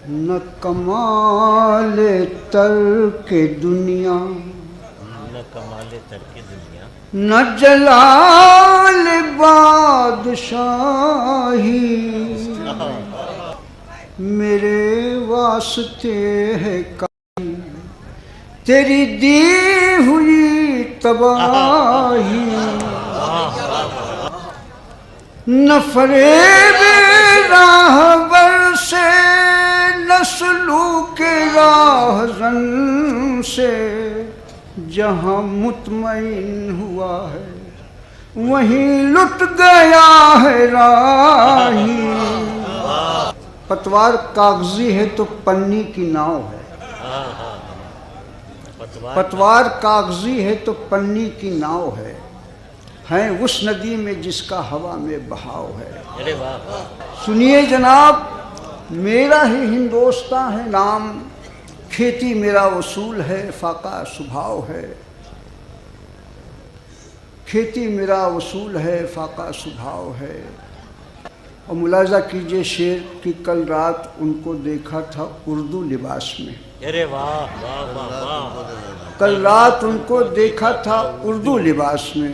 نہ کمال ترک دنیا، نہ کمال ترک دنیا، نہ جلال بادشاہی، میرے واسطے ہے کافی تیری دی ہوئی تباہی، نہ فریب راہبر سے، نہ سلوک راہزن سے، جہاں مطمئن ہوا ہے وہیں لٹ گیا ہے راہی۔ پتوار کاغذی ہے تو پنی کی ناؤ ہے، پتوار کاغذی ہے تو پنی کی ناؤ ہے اس ندی میں جس کا ہوا میں بہاؤ ہے۔ سنیے جناب، میرا ہی ہندوستاں ہے نام، کھیتی میرا اصول ہے، فاقہ سبھاؤ ہے، کھیتی میرا اصول ہے، فاقہ سبھاؤ ہے۔ اور ملاحظہ کیجئے شعر کہ کل رات ان کو دیکھا تھا اردو لباس میں، کل رات ان کو دیکھا تھا اردو لباس میں،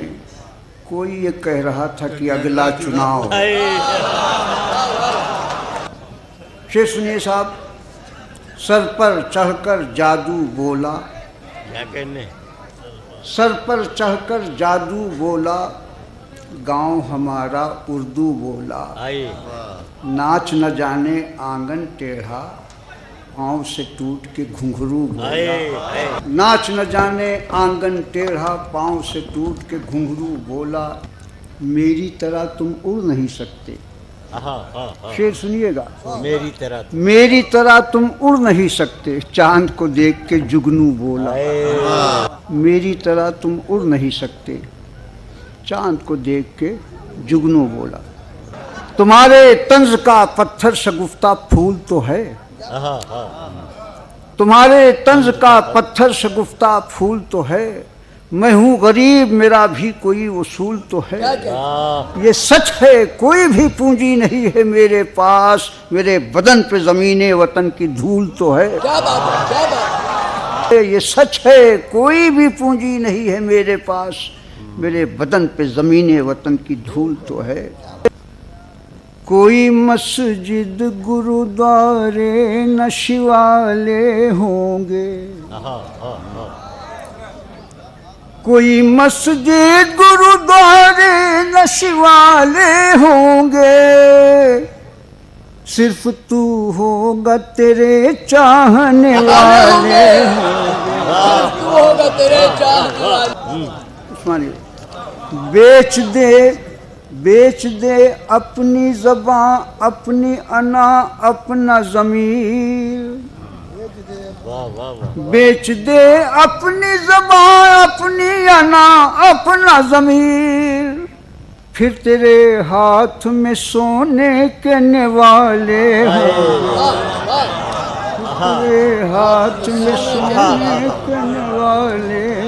کوئی یہ کہہ رہا تھا کہ اگلا چناؤ ہے۔ شعر سنیے صاحب، سر پر چڑھ کر جادو بولا، کیا کہنے، سر پر چڑھ کر جادو بولا، گاؤں ہمارا اردو بولا، ناچ نہ جانے آنگن ٹیڑھا، پاؤں سے ٹوٹ کے گھنگھرو بولا، ناچ نہ جانے آنگن ٹیڑھا، پاؤں سے ٹوٹ کے گھنگھرو بولا، میری طرح تم اڑ نہیں سکتے۔ شعر سنیے گا، میری طرح تم اڑ نہیں سکتے، چاند کو دیکھ کے جگنو بولا، میری طرح تم اڑ نہیں سکتے، چاند کو دیکھ کے جگنو بولا، تمہارے طنز کا پتھر شگفتہ پھول تو ہے، تمہارے طنز کا پتھر شگفتہ پھول تو ہے، میں ہوں غریب میرا بھی کوئی اصول تو ہے، یہ سچ ہے کوئی بھی پونجی نہیں ہے میرے پاس، میرے بدن پہ زمین وطن کی دھول تو ہے، یہ سچ ہے کوئی بھی پونجی نہیں ہے میرے پاس، میرے بدن پہ زمین وطن کی دھول تو ہے۔ کوئی مسجد گرودوارے نہ شیوالے ہوں گے، کوئی مسجد گرودوارے نہ شیوالے ہوں گے، صرف تو ہوگا تیرے چاہنے والے ہوں گے۔ بیچ دے اپنی زباں، اپنی انا، اپنا ضمیر، بیچ دے اپنی زباں، اپنی انا، اپنا ضمیر، پھر تیرے ہاتھ میں سونے کے نوالے ہوں گے، تیرے ہاتھ میں سونے کے نوالے